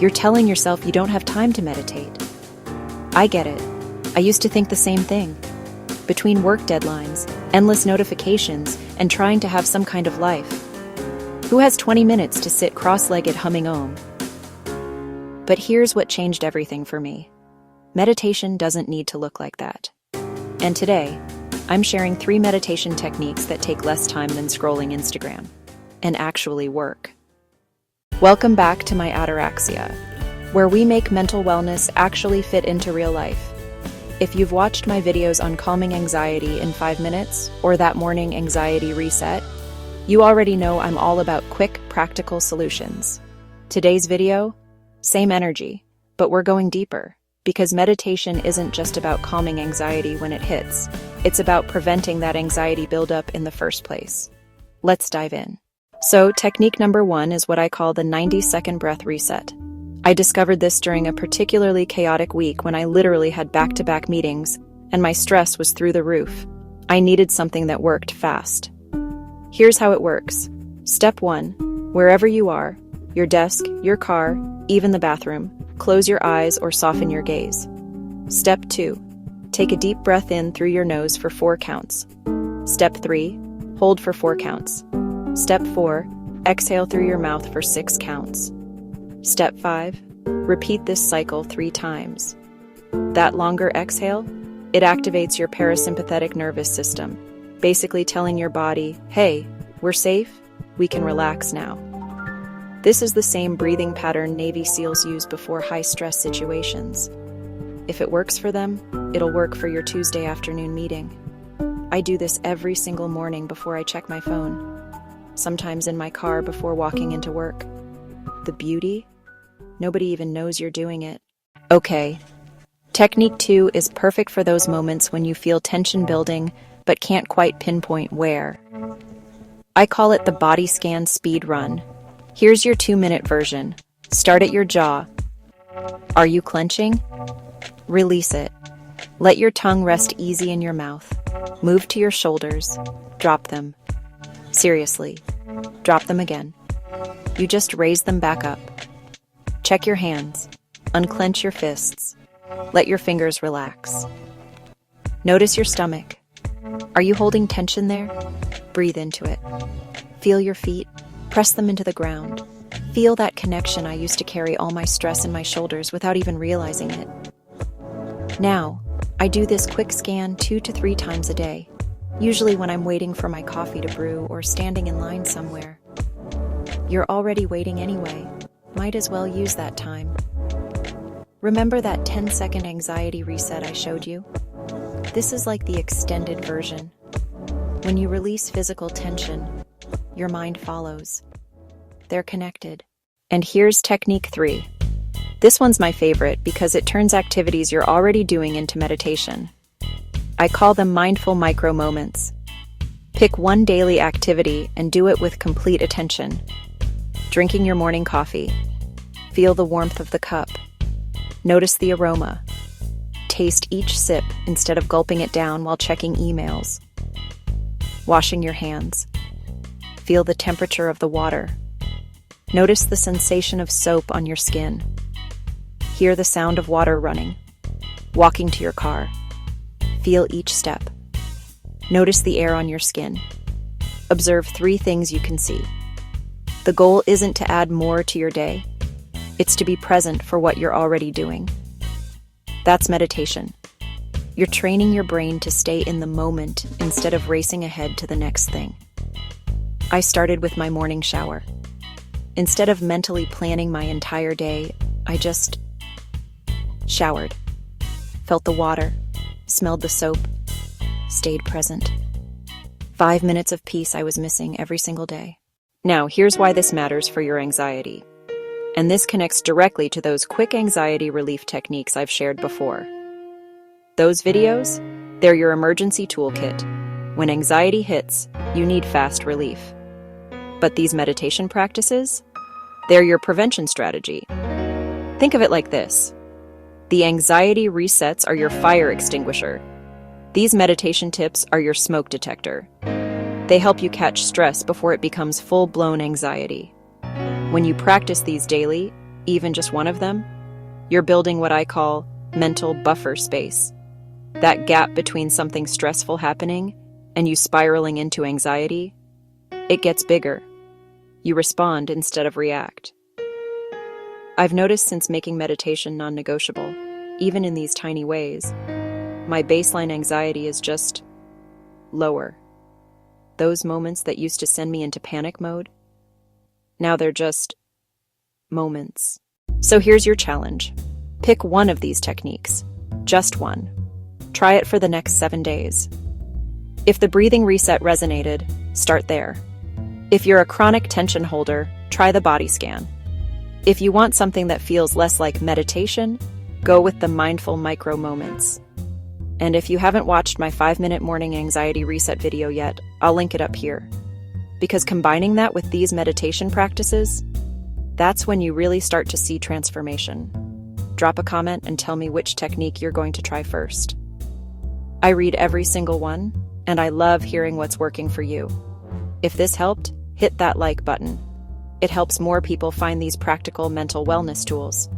You're telling yourself you don't have time to meditate. I get it. I used to think the same thing. Between work deadlines, endless notifications, and trying to have some kind of life. Who has 20 minutes to sit cross-legged humming Om? But here's what changed everything for me. Meditation doesn't need to look like that. And today, I'm sharing 3 meditation techniques that take less time than scrolling Instagram and actually work. Welcome back to my Ataraxia, where we make mental wellness actually fit into real life. If you've watched my videos on calming anxiety in 5 minutes or that morning anxiety reset, you already know I'm all about quick, practical solutions. Today's video, same energy, but we're going deeper, because meditation isn't just about calming anxiety when it hits. It's about preventing that anxiety buildup in the first place. Let's dive in. So, technique number 1 is what I call the 90-second breath reset. I discovered this during a particularly chaotic week when I literally had back-to-back meetings and my stress was through the roof. I needed something that worked fast. Here's how it works. Step 1. Wherever you are, your desk, your car, even the bathroom, close your eyes or soften your gaze. Step 2. Take a deep breath in through your nose for 4 counts. Step 3. Hold for 4 counts. Step 4. Exhale through your mouth for 6 counts. Step 5. Repeat this cycle 3 times. That longer exhale, it activates your parasympathetic nervous system, basically telling your body, hey, we're safe, we can relax now. This is the same breathing pattern Navy SEALs use before high-stress situations. If it works for them, it'll work for your Tuesday afternoon meeting. I do this every single morning before I check my phone, sometimes in my car before walking into work. The beauty? Nobody even knows you're doing it. Okay. Technique 2 is perfect for those moments when you feel tension building but can't quite pinpoint where. I call it the body scan speed run. Here's your 2-minute version. Start at your jaw. Are you clenching? Release it. Let your tongue rest easy in your mouth. Move to your shoulders. Drop them. Seriously, drop them again. You just raise them back up. Check your hands. Unclench your fists. Let your fingers relax. Notice your stomach. Are you holding tension there? Breathe into it. Feel your feet. Press them into the ground. Feel that connection. I used to carry all my stress in my shoulders without even realizing it. Now, I do this quick scan 2 to 3 times a day, usually when I'm waiting for my coffee to brew or standing in line somewhere. You're already waiting anyway. Might as well use that time. Remember that 10-second anxiety reset I showed you? This is like the extended version. When you release physical tension, your mind follows. They're connected. And here's technique 3. This one's my favorite because it turns activities you're already doing into meditation. I call them mindful micro moments. Pick one daily activity and do it with complete attention. Drinking your morning coffee. Feel the warmth of the cup. Notice the aroma. Taste each sip instead of gulping it down while checking emails. Washing your hands. Feel the temperature of the water. Notice the sensation of soap on your skin. Hear the sound of water running. Walking to your car. Feel each step. Notice the air on your skin. Observe 3 things you can see. The goal isn't to add more to your day. It's to be present for what you're already doing. That's meditation. You're training your brain to stay in the moment instead of racing ahead to the next thing. I started with my morning shower. Instead of mentally planning my entire day, I just showered. Felt the water, smelled the soap, stayed present. 5 minutes of peace I was missing every single day. Now, here's why this matters for your anxiety. And this connects directly to those quick anxiety relief techniques I've shared before. Those videos, they're your emergency toolkit. When anxiety hits, you need fast relief. But these meditation practices, they're your prevention strategy. Think of it like this. The anxiety resets are your fire extinguisher. These meditation tips are your smoke detector. They help you catch stress before it becomes full-blown anxiety. When you practice these daily, even just one of them, you're building what I call mental buffer space. That gap between something stressful happening and you spiraling into anxiety, it gets bigger. You respond instead of react. I've noticed since making meditation non-negotiable, even in these tiny ways, my baseline anxiety is just lower. Those moments that used to send me into panic mode, now they're just moments. So here's your challenge. Pick one of these techniques, just one. Try it for the next 7 days. If the breathing reset resonated, start there. If you're a chronic tension holder, try the body scan. If you want something that feels less like meditation, go with the mindful micro moments. And if you haven't watched my 5-minute morning anxiety reset video yet, I'll link it up here. Because combining that with these meditation practices, that's when you really start to see transformation. Drop a comment and tell me which technique you're going to try first. I read every single one, and I love hearing what's working for you. If this helped, hit that like button. It helps more people find these practical mental wellness tools.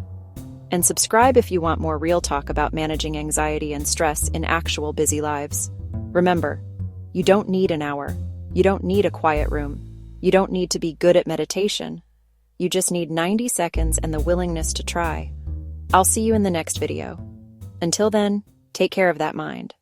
And subscribe if you want more real talk about managing anxiety and stress in actual busy lives. Remember, you don't need an hour. You don't need a quiet room. You don't need to be good at meditation. You just need 90 seconds and the willingness to try. I'll see you in the next video. Until then, take care of that mind.